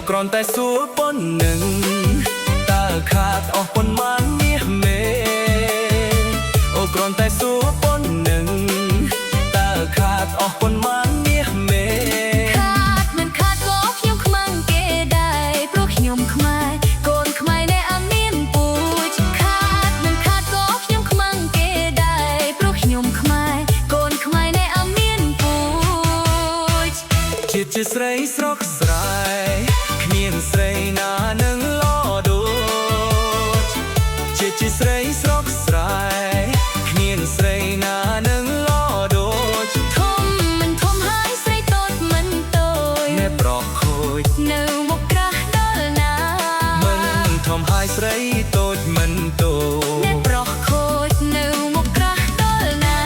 ក្រនតែសួរប៉ុននឹងតើខាតអស់ប៉ុន្មានមាសមេអូក្រនតែសួរប៉ុននឹងតើខាតអស់ប៉ុន្មានមាសមេខាតមិនខាតក៏ខ្ញុំខ្មាំងគេដែរព្រោះខ្ញុំខ្មែរកូនខ្មែរនៅអមានពូជខាតមិនខាតក៏ខ្ញុំខ្មាំងគេដែរព្រោះខ្ញុំខ្មែរកូនខ្មែរនៅអមានពូជជាតិជាស្រីស្រុកស្រែគ្មានស្រីណានឹងឡដូចជាតិជាស្រីស្រុកស្រែគ្មានស្រីណានឹងឡដូចធំមិនធំហើយស្រីតូចមិនតូចអ្នកប្រកខូចនៅមកក្រាស់ដល់ណាមិនធំហើយស្រីតូចមិនតូចអ្នកប្រកខូចនៅមកក្រាស់ដល់ណា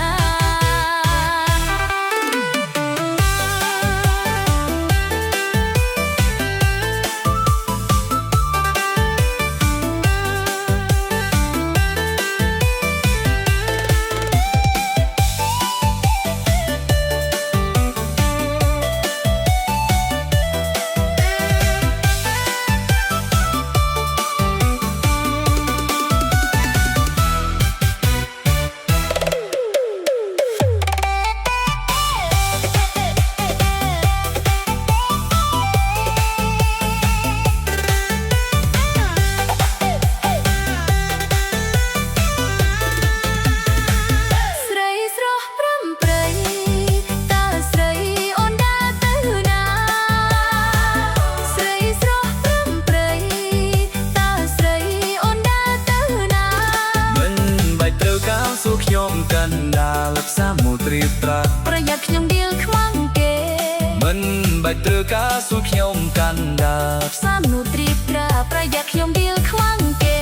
ខ្ញុំកណ្ដាលផ្សារមុទ្រីត្រាប្រយ័ត្នខ្ញុំដៀលខ្មាំងគេមិនបាច់ត្រូវការសួរខ្ញុំកណ្ដាលផ្សារមុទ្រីត្រាប្រយ័ត្នខ្ញុំដៀលខ្មាំងគេ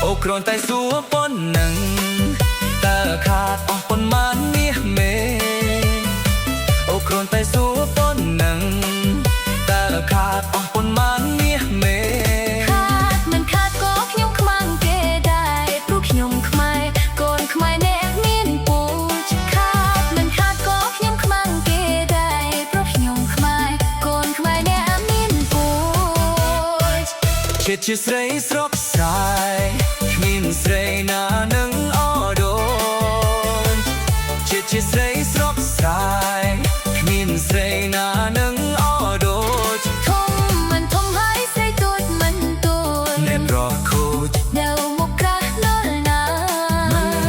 អូគ្រាន់តែសួរប៉ុណ្ណឹងតើខាតអស់ប៉ុន្មានមាសមេអូគ្រាន់តែសួរប៉ុណ្ណឹងតើខាតអស់ប៉ុន្មានមាសមេជាតិជាស្រីស្រុកស្រែគ្មានស្រីណានឹងអដូចជាតិជាស្រីស្រុកស្រែគ្មានស្រីណានឹងអដូចធំមិនធំហើយស្រីតូចមិនតូចអ្នកប្រខូចនៅមកក្រាស់ដល់ណា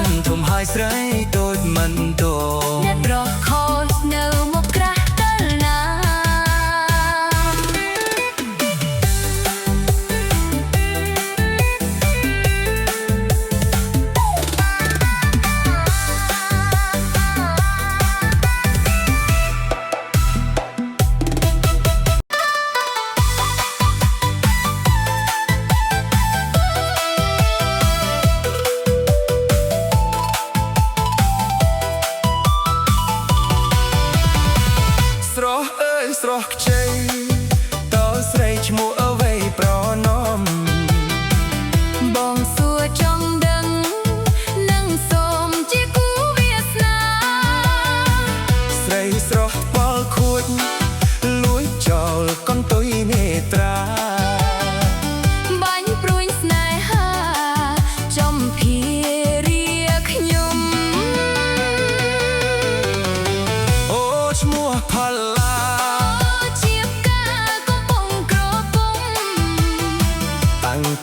មិនធំហើយស្រីតូចមិនតូចអ្នកប្រខូចនៅមកក្រាស់ដល់ណាស្រស់ខ្ចីតើស្រីឈ្មោះអ្វីប្រណំបងសួរចង់ដឹងនឹងសូមជាគូវាសនាស្រីស្រស់បល់ខួចលួចចោលកន្ទុយនេត្រាបាញ់ព្រួយស្នេហាចំភារាខ្ញុំអូឈ្មោះផល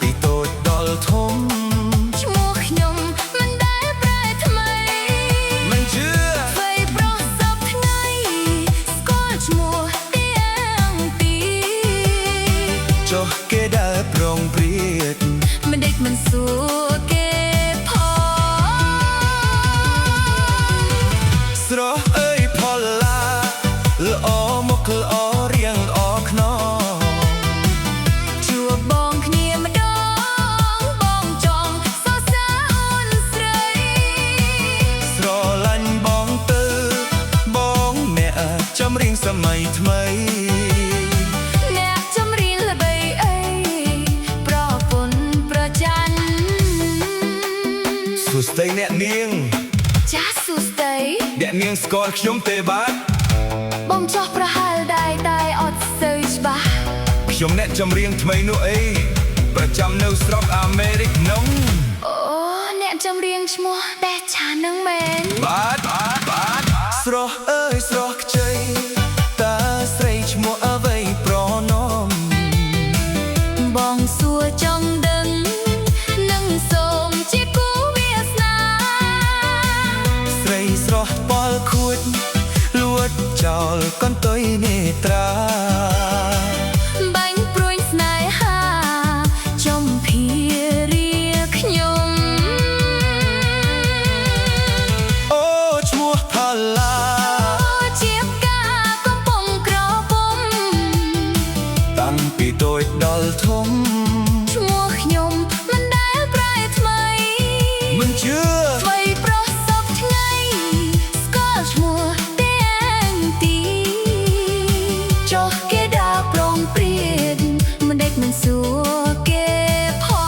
ពីតូចដល់ធំឈ្មោះខ្ញុំមិនដែលប្រែថ្មីមិនជឿអ្វីប្រុសសពថ្ងៃស្គាល់ឈ្មោះទាំងពីរចុះគេដែលប្រងព្រាតមិនដេចមិនសួរគេផងស្រស់អើយផលឡាល្អមកល្អរៀងល្អខ្នងចម្រៀងសម័យថ្មីអ្នកចម្រៀងល្បីអីប្រពន្ធប្រច័ណ្ឌសួស្ដីអ្នកនាងចាសួស្ដីអ្នកនាងស្គាល់ខ្ញុំទេបាទបងចោះប្រហែលដែរតែអត់សូវច្បាស់ ខ្ញុំអ្នកចម្រៀងថ្មីនោះអីប្រចាំនៅស្រុកអាមេរិកនោះ អូអ្នកចម្រៀងឈ្មោះតែឆានឹងមែន បាទស្រស់អើយស្រស់ខ្ចីតើស្រីឈ្មោះអ្វីប្រណម បងសួរចង់ដឹងនឹងសូមជាគូវាសនា ស្រីស្រស់បល់ខួចលួចចោលកន្ទុយនេត្រា បាញ់ព្រួយស្នេហាចំភារាខ្ញុំ អូឈ្មោះផល្លា អូជាផ្កាកំពុងក្រពុំ តាំងពីតូចដល់ធំ ឈ្មោះខ្ញុំមិនដែលប្រែថ្មី មិនជឿ ថ្មីប្រុសសពថ្ងៃស្គាល់ឈ្មោះតែងទីចុះគេដើរប្រងព្រាតមិនដេចមិនសួរគេផង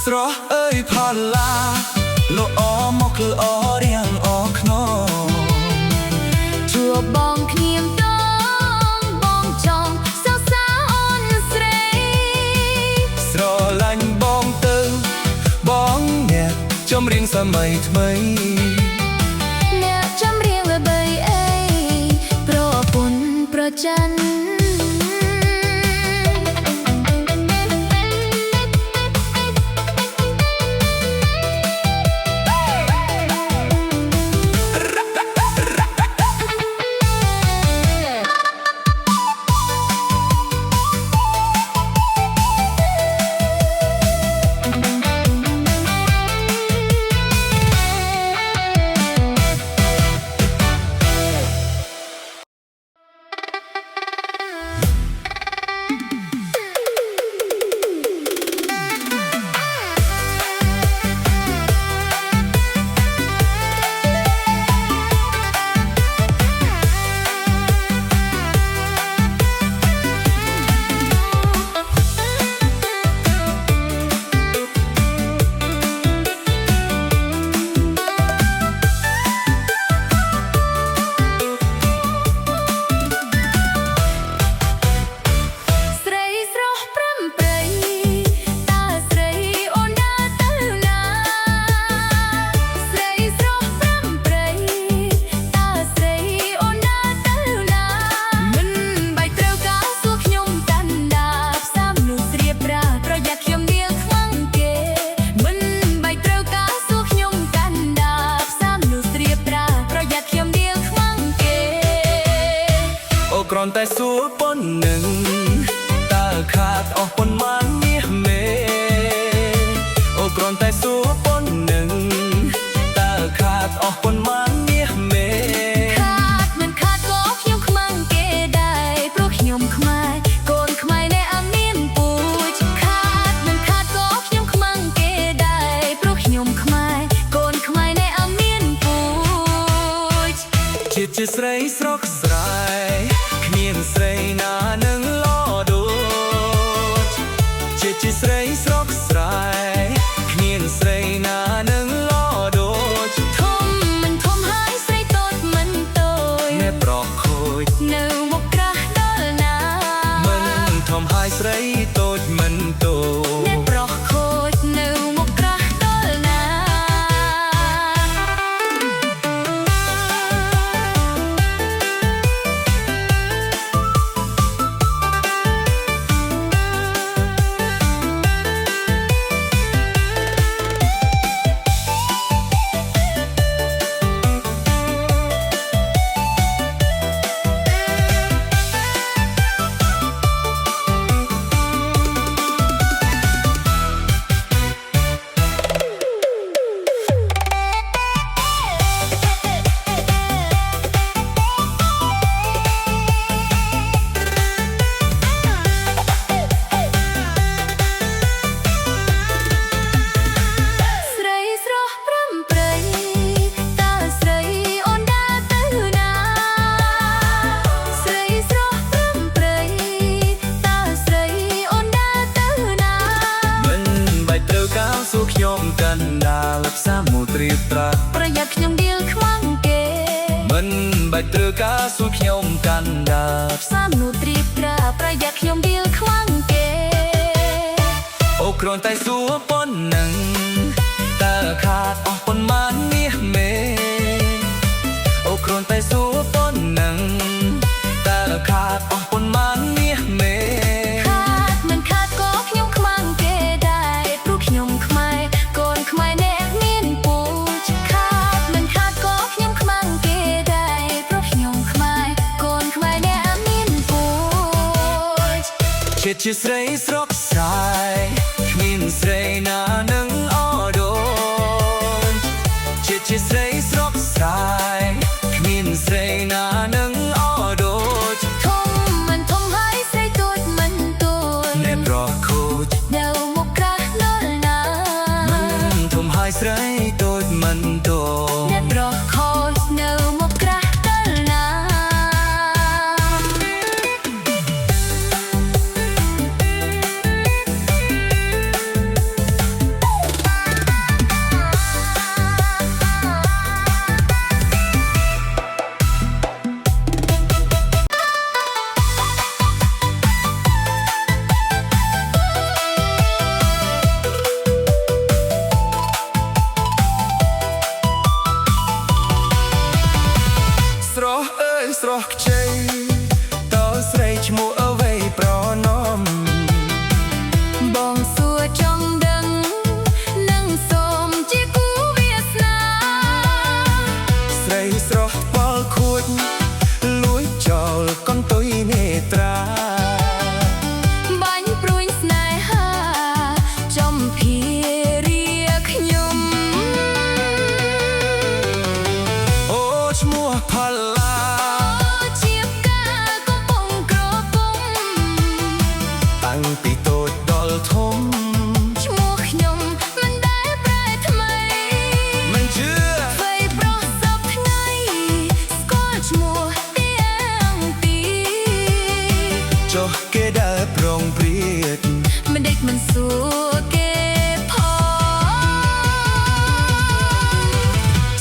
ស្រស់អើយផល្លាល្អមកល្អរៀងអខ្នង ជួបបងគ្នាម្ដងបងចង់សរសើរអូនស្រី ស្រឡាញ់បងទៅបងអ្នកចម្រៀងសម័យថ្មី អ្នកចម្រៀងល្បីអីប្រពន្ធប្រច័ណ្ឌ ស្រីស្រស់ព្រំព្រៃតើស្រីអូនដើរទៅណា ស្រីស្រស់ព្រំព្រៃតើស្រីអូនដើរទៅណា មិនបាច់ត្រូវការសួរខ្ញុំកាន់ដាផ្សារមនុស្សស្រៀបប្រាប្រយ័ត្នខ្ញុំនាងខ្មាំងគេ មិនបាច់ត្រូវការសួរខ្ញុំកាន់ដាផ្សារមនុស្សស្រៀបប្រាប្រយ័ត្នខ្ញុំនាងខ្មាំងគេ អូគ្រាន់តែសួរប៉ុណ្ណឹងតើខាតអស់ប៉ុន្មានមាសមេអូគ្រាន់តែសួរប៉ុណ្ណឹងតើខាតអស់ប៉ុន្មានមាសមេ ខាតមិនខាតក៏ខ្ញុំខ្មាំងគេដែរព្រោះខ្ញុំខ្មែរកូនខ្មែរអ្នកអត់មានពូជខាតមិនខាតក៏ខ្ញុំខ្មាំងគេដែរព្រោះខ្ញុំខ្មែរកូនខ្មែរអ្នកអត់មានពូជ ជាតិជាស្រីស្រស់ស្រាយគ្មានស្រីណានឹងល្អដូចជាតិជាស្រីស្រស់ស្រាយគ្មានស្រីណានឹងល្អដូច ធំមិនធំហើយស្រីតូចមិនតូច អ្នកប្រកខូច នៅមុខក្រាស់ដល់ណា មិនធំហើយស្រីតូចមិនតូច អ្នកប្រុសខូចនៅមុខក្រាស់ដល់ណា អ กันดาบ សាមនុត្រីត្រាប្រយ័ត្នខ្ញុំដៀលខ្មាំងគេ អូគ្រាន់តែសួរប៉ុណ្ណឹងតើខាតអស់ប៉ុន្មានមាសមេអូគ្រាន់តែសួរប៉ុណ្ណឹងតើខាតអស់ប៉ុន្មានមាសមេ ខាតមិនខាតក៏ខ្ញុំខ្មាំងគេដែរព្រោះខ្ញុំខ្មែរកូនខ្មែរអ្នកមានពូជខាតមិនខាតក៏ខ្ញុំខ្មាំងគេដែរព្រោះខ្ញុំខ្មែរកូនខ្មែរអ្នកមានពូជ ជាតិជាស្រីស្រុកស្រែគ្មានស្រីណានឹងអដូនជាតិជាស្រីស្រុកស្រែគ្មានស្រីណានឹងអដូន ធំមិនធំហើយស្រីតូចមិនតូច អ្នកប្រខូច នៅមុខក្រាស់នរណា មិនធំហើយស្រីតូចមិនតូច អ្នកប្រខូចនៅមុខក្រាស់នរណា ស្រស់អើយស្រស់ខ្ចីតើស្រីឈ្មោះអ្វីប្រណំ បងសួរចង់ដឹងនឹងសូមជាគូវាសនា ស្រីស្រស់ថ្ពាល់ខួចលួចចោលកន្ទុយនេត្រា បាញ់ព្រួយស្នេហាចំភារាខ្ញុំ អូឈ្មោះផល្លា អូជាផ្កាកំពុងក្រពុំ តាំងពីតូចដល់ធំ ឈ្មោះខ្ញុំមិនដែលប្រែថ្មី មិនជឿ អ្វីប្រុសសពថ្ងៃស្គាល់ឈ្មោះទាំងពីរ ចុះគេដើរប្រងព្រាត មិនដេចមិនសួរគេផង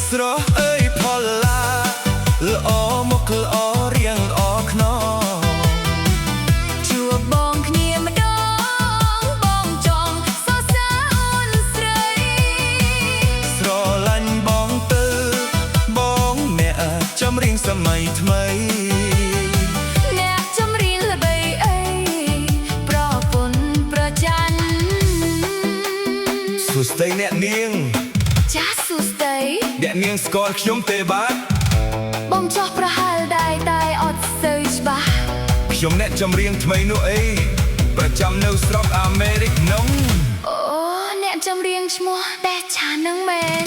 ស្រស់អើយផល្លាល្អមុខល្អរៀងល្អខ្នង ជួបបងគ្នាម្ដងបងចង់សរសើរអូនស្រី ស្រឡាញ់បងទៅបងអ្នកចម្រៀងសម័យថ្មី អ្នកចម្រៀងល្បីអីប្រពន្ធប្រច័ណ្ឌ សួស្ដីអ្នកនាង ចាស់សួស្ដី អ្នកនាងស្គាល់ខ្ញុំទេបាទ បងចោះប្រហែលដែរតែអត់សូវច្បាស់ ខ្ញុំអ្នកចម្រៀងថ្មីនោះអីប្រចាំនៅស្រុកអាមេរិកនោះ អូអ្នកចម្រៀងឈ្មោះតែឆានឹងមែន